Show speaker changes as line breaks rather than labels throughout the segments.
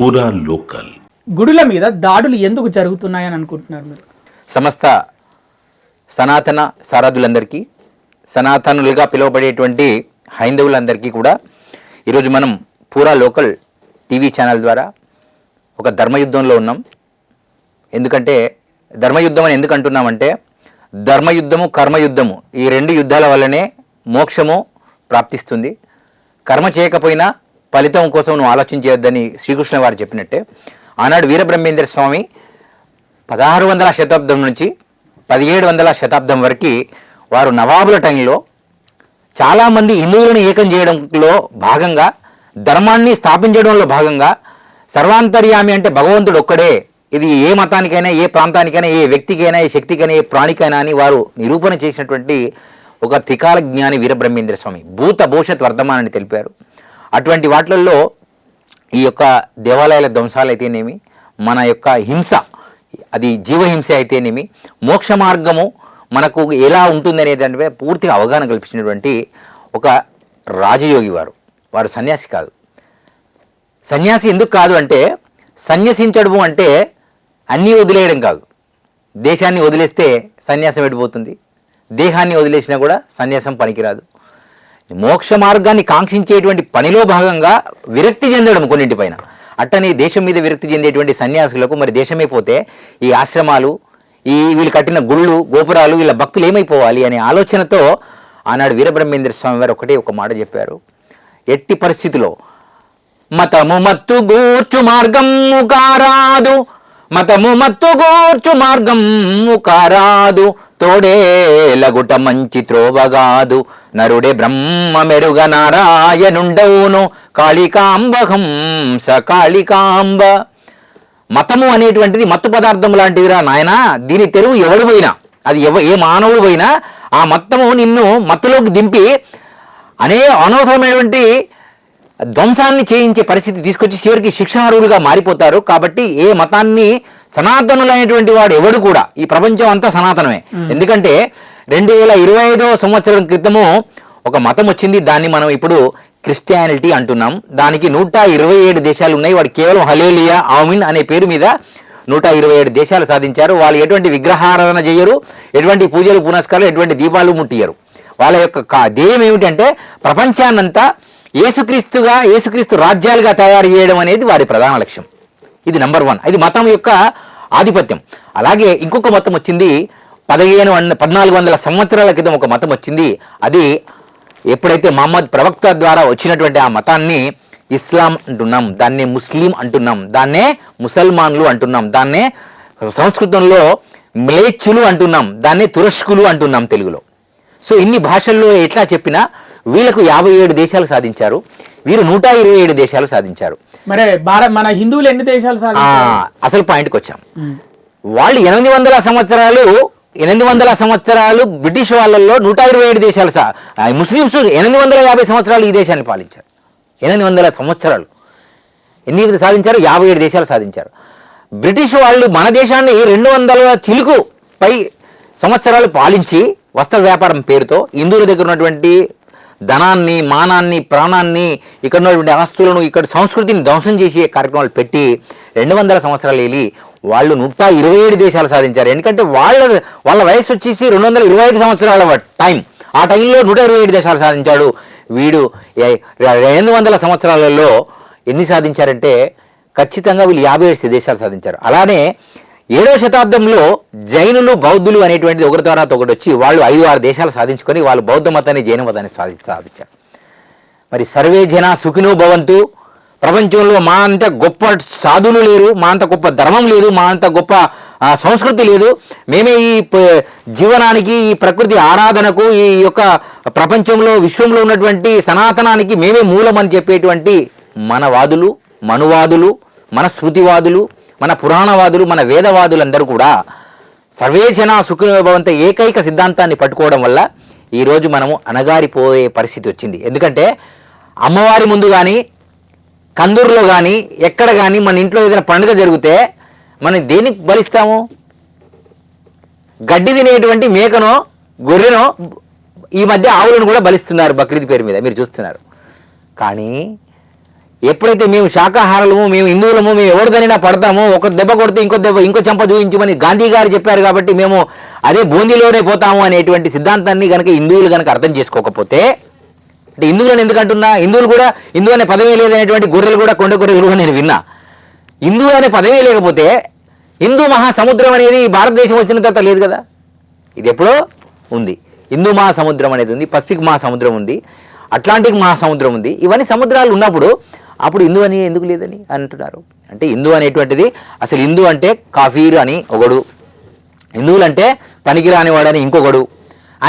పూరా లోకల్.
గుడుల మీద దాడులు ఎందుకు జరుగుతున్నాయని అనుకుంటున్నారు మీరు?
సమస్త సనాతన సారథులందరికీ, సనాతనులుగా పిలువబడేటువంటి హైందవులందరికీ కూడా ఈరోజు మనం పూరా లోకల్ టీవీ ఛానల్ ద్వారా ఒక ధర్మయుద్ధంలో ఉన్నాం. ఎందుకంటే ధర్మయుద్ధం అని ఎందుకు అంటున్నామంటే, ధర్మయుద్ధము కర్మయుద్ధము ఈ రెండు యుద్ధాల వల్లనే మోక్షము ప్రాప్తిస్తుంది. కర్మ చేయకపోయినా ఫలితం కోసం నువ్వు ఆలోచించవద్దని శ్రీకృష్ణ వారు చెప్పినట్టే, ఆనాడు వీరబ్రహ్మేంద్ర స్వామి 1600 శతాబ్దం నుంచి 1700 శతాబ్దం వరకు వారు నవాబుల టైంలో చాలామంది హిందువులను ఏకం చేయడంలో భాగంగా, ధర్మాన్ని స్థాపించడంలో భాగంగా, సర్వాంతర్యామి అంటే భగవంతుడు ఒక్కడే, ఇది ఏ మతానికైనా, ఏ ప్రాంతానికైనా, ఏ వ్యక్తికైనా, ఏ శక్తికైనా, ఏ ప్రాణికైనా అని వారు నిరూపణ చేసినటువంటి ఒక త్రికాల జ్ఞాని వీరబ్రహ్మేంద్ర స్వామి. భూత భవిష్యత్ వర్ధమానని తెలిపారు. అటువంటి వాటిల్లో ఈ యొక్క దేవాలయాల ధ్వంసాలు అయితేనేమి, మన యొక్క హింస, అది జీవహింస అయితేనేమి, మోక్ష మార్గము మనకు ఎలా ఉంటుంది అనేదానిపై పూర్తిగా అవగాహన కల్పించినటువంటి ఒక రాజయోగి వారు సన్యాసి కాదు. సన్యాసి ఎందుకు కాదు అంటే, సన్యసించడము అంటే అన్నీ వదిలేయడం కాదు. దేశాన్ని వదిలేస్తే సన్యాసం వెళ్ళిపోతుంది, దేహాన్ని వదిలేసినా కూడా సన్యాసం పనికిరాదు. మోక్ష మార్గాన్ని కాంక్షించేటువంటి పనిలో భాగంగా విరక్తి చెందడం కొన్నింటిపైన. అట్టని దేశం మీద విరక్తి చెందేటువంటి సన్యాసులకు మరి దేశమే పోతే ఈ ఆశ్రమాలు, వీళ్ళు కట్టిన గుళ్ళు గోపురాలు, వీళ్ళ భక్తులు ఏమైపోవాలి అనే ఆలోచనతో ఆనాడు వీరబ్రహ్మేంద్ర స్వామి వారు ఒక మాట చెప్పారు. ఎట్టి పరిస్థితిలో మతము మత్తు గూర్చు మార్గము కారాదు, మతము మత్తు గూర్చు మార్గము కారాదు, తోడేలగుట మంచి త్రోవగాదు, నరుడే బ్రహ్మ మెరుగ నారాయణుండవును, కాళికాంబహం స కాళికాంబ. మతము అనేటువంటిది మత్తు పదార్థం లాంటిదిరా నాయన, దీని తెరువు ఎవడు పోయినా, అది ఏ మానవుడు పోయినా ఆ మత్తము నిన్ను మత్తులోకి దింపి అనవసరమైనటువంటి ధ్వంసాన్ని చేయించే పరిస్థితి తీసుకొచ్చి చివరికి శిక్షార్హులుగా మారిపోతారు. కాబట్టి ఏ మతాన్ని సనాతనులైనటువంటి వాడు ఎవడు కూడా, ఈ ప్రపంచం అంతా సనాతనమే. ఎందుకంటే 2025 సంవత్సరం క్రితము ఒక మతం వచ్చింది, దాన్ని మనం ఇప్పుడు క్రిస్టియానిటీ అంటున్నాం. దానికి 127 దేశాలు ఉన్నాయి. వాడు కేవలం హల్లెలూయా ఆమీన్ అనే పేరు మీద 127 దేశాలు సాధించారు. వాళ్ళు ఎటువంటి విగ్రహారాధన చేయరు, ఎటువంటి పూజలు పునస్కారాలు, ఎటువంటి దీపాలు ముట్టియరు. వాళ్ళ యొక్క ధ్యేయం ఏమిటంటే ప్రపంచాన్నంతా యేసుక్రీస్తు రాజ్యాలుగా తయారు చేయడం అనేది వారి ప్రధాన లక్ష్యం. ఇది నెంబర్ 1. ఇది మతం యొక్క ఆధిపత్యం. అలాగే ఇంకొక మతం వచ్చింది 1400 సంవత్సరాల క్రితం ఒక మతం వచ్చింది. అది ఎప్పుడైతే మహమ్మద్ ప్రవక్త ద్వారా వచ్చినటువంటి ఆ మతాన్ని ఇస్లాం అంటున్నాం, దాన్నే ముస్లిం అంటున్నాం, దాన్నే ముసల్మాన్లు అంటున్నాం, దాన్నే సంస్కృతంలో మ్లేచ్చులు అంటున్నాం, దాన్నే తురష్కులు అంటున్నాం తెలుగులో. సో ఇన్ని భాషల్లో ఎట్లా చెప్పినా వీళ్ళకు 57 దేశాలు సాధించారు, వీరు 127 దేశాలు సాధించారు.
మరి మన హిందువులు ఎన్ని దేశాలు సాధించారు?
అసలు పాయింట్కి వచ్చాం. వాళ్ళు 800 సంవత్సరాలు బ్రిటిష్ వాళ్ళల్లో 127 దేశాలు, ముస్లిమ్స్ 850 సంవత్సరాలు ఈ దేశాన్ని పాలించారు. 800 సంవత్సరాలు ఎన్ని సాధించారు? 57 దేశాలు సాధించారు. బ్రిటిష్ వాళ్ళు మన దేశాన్ని 200 చిలుకు పై సంవత్సరాలు పాలించి వస్త్ర వ్యాపారం పేరుతో హిందువుల దగ్గర ఉన్నటువంటి ధనాన్ని, మానాన్ని, ప్రాణాన్ని, ఇక్కడ ఉన్నటువంటి ఆస్తులను, ఇక్కడ సంస్కృతిని ధ్వంసం చేసే కార్యక్రమాలు పెట్టి 200 సంవత్సరాలు వెళ్ళి వాళ్ళు 127 దేశాలు సాధించారు. ఎందుకంటే వాళ్ళ వయసు వచ్చేసి 225 సంవత్సరాల టైం. ఆ టైంలో 127 దేశాలు సాధించాడు. వీడు 800 సంవత్సరాలలో ఎన్ని సాధించారంటే ఖచ్చితంగా వీళ్ళు 57 దేశాలు సాధించారు. అలానే 7వ శతాబ్దంలో జైనులు, బౌద్ధులు అనేటువంటిది ఒకరి తర్వాత ఒకటి వచ్చి వాళ్ళు 5-6 దేశాలు సాధించుకొని వాళ్ళు బౌద్ధ మతాన్ని, జైన మతాన్ని సాధించారు. మరి సర్వే జన సుఖినో భవంతు. ప్రపంచంలో మా అంత గొప్ప సాధువులు లేరు, మా అంత గొప్ప ధర్మం లేదు, మా అంత గొప్ప సంస్కృతి లేదు. మేమే ఈ జీవనానికి, ఈ ప్రకృతి ఆరాధనకు, ఈ యొక్క ప్రపంచంలో విశ్వంలో ఉన్నటువంటి సనాతనానికి మేమే మూలం అని చెప్పేటువంటి మన వాదులు, మనువాదులు, మన శృతివాదులు, మన పురాణవాదులు, మన వేదవాదులందరూ కూడా సర్వే జన సుఖినో భవంతు ఏకైక సిద్ధాంతాన్ని పట్టుకోవడం వల్ల ఈరోజు మనము అణగారిపోయే పరిస్థితి వచ్చింది. ఎందుకంటే అమ్మవారి ముందు కానీ, కందూరులో కానీ, ఎక్కడ కానీ మన ఇంట్లో ఏదైనా పండుగ జరిగితే మనం దేనికి బలిస్తాము? గడ్డి తినేటువంటి మేకనో, గొర్రెనో, ఈ మధ్య ఆవులను కూడా బలిస్తున్నారు బక్రీద్ పేరు మీద, మీరు చూస్తున్నారు. కానీ ఎప్పుడైతే మేము శాకాహారులము, మేము హిందువులము, మేము ఎవరిదైనా పడతాము, ఒక దెబ్బ కొడితే ఇంకో చెంప చూపించమని గాంధీ గారు చెప్పారు కాబట్టి మేము అదే బూందీలోనే పోతాము అనేటువంటి సిద్ధాంతాన్ని కనుక హిందువులు కనుక అర్థం చేసుకోకపోతే, అంటే హిందువులను ఎందుకంటున్నా, హిందువులు కూడా హిందూ అనే పదమే లేదనేటువంటి గొర్రెలు కూడా కొండ గొర్రెలు కూడా నేను విన్నా. హిందూ అనే పదమే లేకపోతే హిందూ మహాసముద్రం అనేది భారతదేశం వచ్చిన తర్వాత లేదు కదా, ఇది ఎప్పుడో ఉంది. హిందూ మహాసముద్రం అనేది ఉంది, పసిఫిక్ మహాసముద్రం ఉంది, అట్లాంటిక్ మహాసముద్రం ఉంది. ఇవన్నీ సముద్రాలు ఉన్నప్పుడు అప్పుడు హిందూ అని ఎందుకు లేదని అంటున్నారు. అంటే హిందూ అనేటువంటిది అసలు హిందూ అంటే కాఫీర్ అని ఒకడు, హిందువులు అంటే పనికిరానివాడని ఇంకొకడు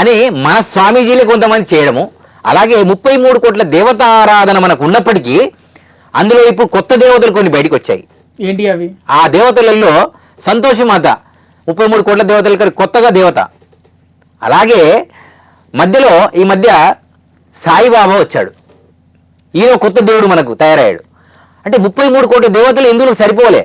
అని మన స్వామీజీలే కొంతమంది చేయడము. అలాగే 33 కోట్ల దేవతారాధన మనకు ఉన్నప్పటికీ అందులో ఇప్పుడు కొత్త దేవతలు కొన్ని బయటకు వచ్చాయి.
ఏంటి అవి?
ఆ దేవతలలో సంతోషమాత 33 కోట్ల దేవతల కొత్తగా దేవత. అలాగే మధ్యలో ఈ మధ్య సాయిబాబా వచ్చాడు, ఈయన కొత్త దేవుడు మనకు తయారయ్యాడు. అంటే 33 కోట్ల దేవతలు హిందువులకు సరిపోలే.